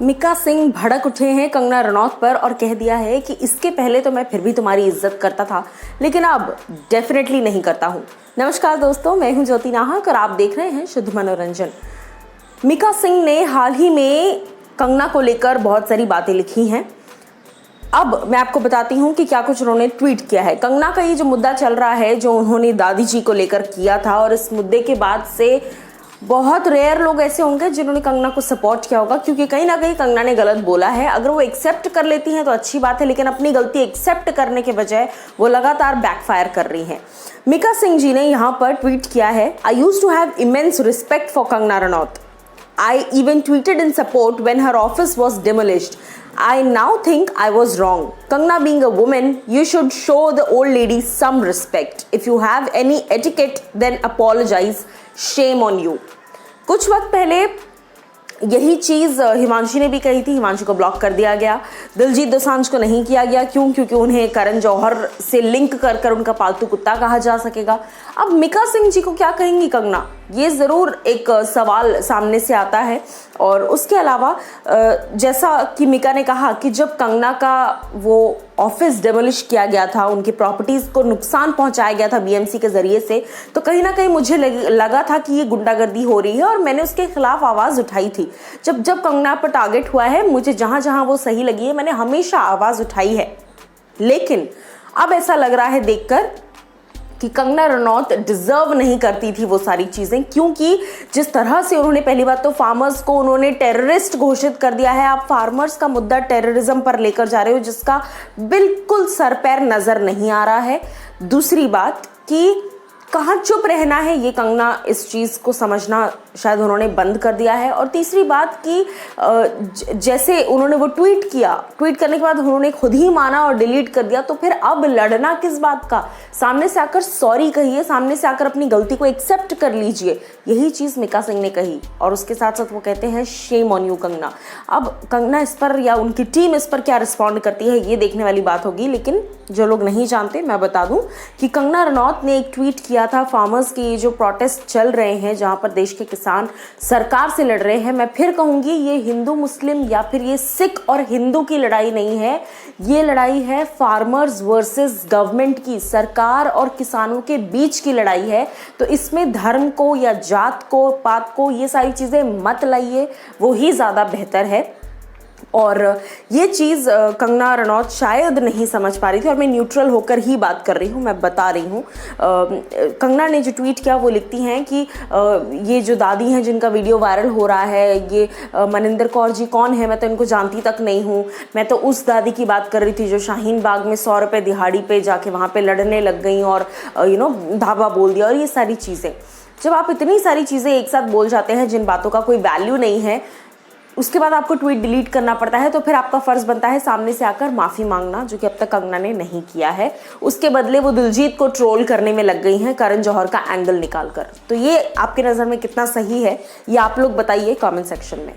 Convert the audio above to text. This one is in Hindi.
मिका सिंह भड़क उठे हैं कंगना रनौत पर और कह दिया है कि इसके पहले तो मैं फिर भी तुम्हारी इज्जत करता था, लेकिन अब डेफिनेटली नहीं करता हूँ। नमस्कार दोस्तों, मैं हूँ ज्योति नाहक और आप देख रहे हैं शुद्ध मनोरंजन। मिका सिंह ने हाल ही में कंगना को लेकर बहुत सारी बातें लिखी हैं। अब मैं आपको बताती हूँ कि क्या कुछ उन्होंने ट्वीट किया है। कंगना का ये जो मुद्दा चल रहा है, जो उन्होंने दादी जी को लेकर किया था, और इस मुद्दे के बाद से बहुत रेयर लोग ऐसे होंगे जिन्होंने कंगना को सपोर्ट किया होगा, क्योंकि कहीं ना कहीं कंगना ने गलत बोला है। अगर वो एक्सेप्ट कर लेती हैं तो अच्छी बात है, लेकिन अपनी गलती एक्सेप्ट करने के बजाय वो लगातार बैकफायर कर रही हैं। मिका सिंह जी ने यहाँ पर ट्वीट किया है, I used to have immense respect for Kangana Ranaut. I even tweeted in support when her office was demolished. I now think I was wrong. Kangna, being a woman, you should show the old lady some respect. If you have any etiquette, then apologize. Shame on you. कुछ वक्त पहले यही चीज़ हिमांशी ने भी कही थी। हिमांशी को ब्लॉक कर दिया गया, दिलजीत दोसांझ को नहीं किया गया। क्यों? क्योंकि उन्हें करण जौहर से लिंक कर कर उनका पालतू कुत्ता कहा जा सकेगा। अब मिका सिंह जी को क्या कहेंगी कंगना, ये ज़रूर एक सवाल सामने से आता है। और उसके अलावा जैसा कि मिका ने कहा कि जब कंगना का वो ऑफिस डेमोलिश किया गया था, उनकी प्रॉपर्टीज़ को नुकसान पहुंचाया गया था बीएमसी के ज़रिए से, तो कहीं ना कहीं मुझे लगा था कि ये गुंडागर्दी हो रही है और मैंने उसके खिलाफ आवाज़ उठाई थी। जब कंगना पर टारगेट हुआ है, मुझे जहाँ जहाँ वो सही लगी है, मैंने हमेशा आवाज़ उठाई है। लेकिन अब ऐसा लग रहा है देखकर कि कंगना रनौत डिजर्व नहीं करती थी वो सारी चीज़ें, क्योंकि जिस तरह से उन्होंने पहली बात तो फार्मर्स को उन्होंने टेररिस्ट घोषित कर दिया है। आप फार्मर्स का मुद्दा टेररिज्म पर लेकर जा रहे हो, जिसका बिल्कुल सर पैर नज़र नहीं आ रहा है। दूसरी बात कि कहाँ चुप रहना है, ये कंगना इस चीज़ को समझना शायद उन्होंने बंद कर दिया है। और तीसरी बात कि जैसे उन्होंने वो ट्वीट किया, ट्वीट करने के बाद उन्होंने खुद ही माना और डिलीट कर दिया, तो फिर अब लड़ना किस बात का? सामने से आकर सॉरी कहिए, सामने से आकर अपनी गलती को एक्सेप्ट कर लीजिए। यही चीज़ मिका सिंह ने कही और उसके साथ साथ वो कहते हैं शेम ऑन यू कंगना। अब कंगना इस पर या उनकी टीम इस पर क्या रिस्पॉन्ड करती है, ये देखने वाली बात होगी। लेकिन जो लोग नहीं जानते, मैं बता दूं कि कंगना रनौत ने एक ट्वीट किया था, फार्मर्स की जो प्रोटेस्ट चल रहे हैं, जहां पर देश के किसान सरकार से लड़ रहे हैं। मैं फिर कहूंगी, ये हिंदू मुस्लिम या फिर ये सिख और हिंदू की लड़ाई नहीं है, ये लड़ाई है फार्मर्स वर्सेस गवर्नमेंट की, सरकार और किसानों के बीच की लड़ाई है। तो इसमें धर्म को या जात को, पात को, ये सारी चीज़ें मत लाइए, वो ही ज़्यादा बेहतर है। और ये चीज़ कंगना रनौत शायद नहीं समझ पा रही थी, और मैं न्यूट्रल होकर ही बात कर रही हूँ, मैं बता रही हूँ। कंगना ने जो ट्वीट किया वो लिखती हैं कि ये जो दादी हैं जिनका वीडियो वायरल हो रहा है, ये मनिंदर कौर जी कौन है, मैं तो इनको जानती तक नहीं हूँ। मैं तो उस दादी की बात कर रही थी जो शाहीन बाग में 100 रुपये दिहाड़ी पे जाके वहाँ पे लड़ने लग गई और धावा बोल दिया और ये सारी चीज़ें। जब आप इतनी सारी चीज़ें एक साथ बोल जाते हैं जिन बातों का कोई वैल्यू नहीं है, उसके बाद आपको ट्वीट डिलीट करना पड़ता है, तो फिर आपका फ़र्ज़ बनता है सामने से आकर माफ़ी मांगना, जो कि अब तक कंगना ने नहीं किया है। उसके बदले वो दिलजीत को ट्रोल करने में लग गई हैं, करण जौहर का एंगल निकाल कर। तो ये आपकी नज़र में कितना सही है, ये आप लोग बताइए कमेंट सेक्शन में।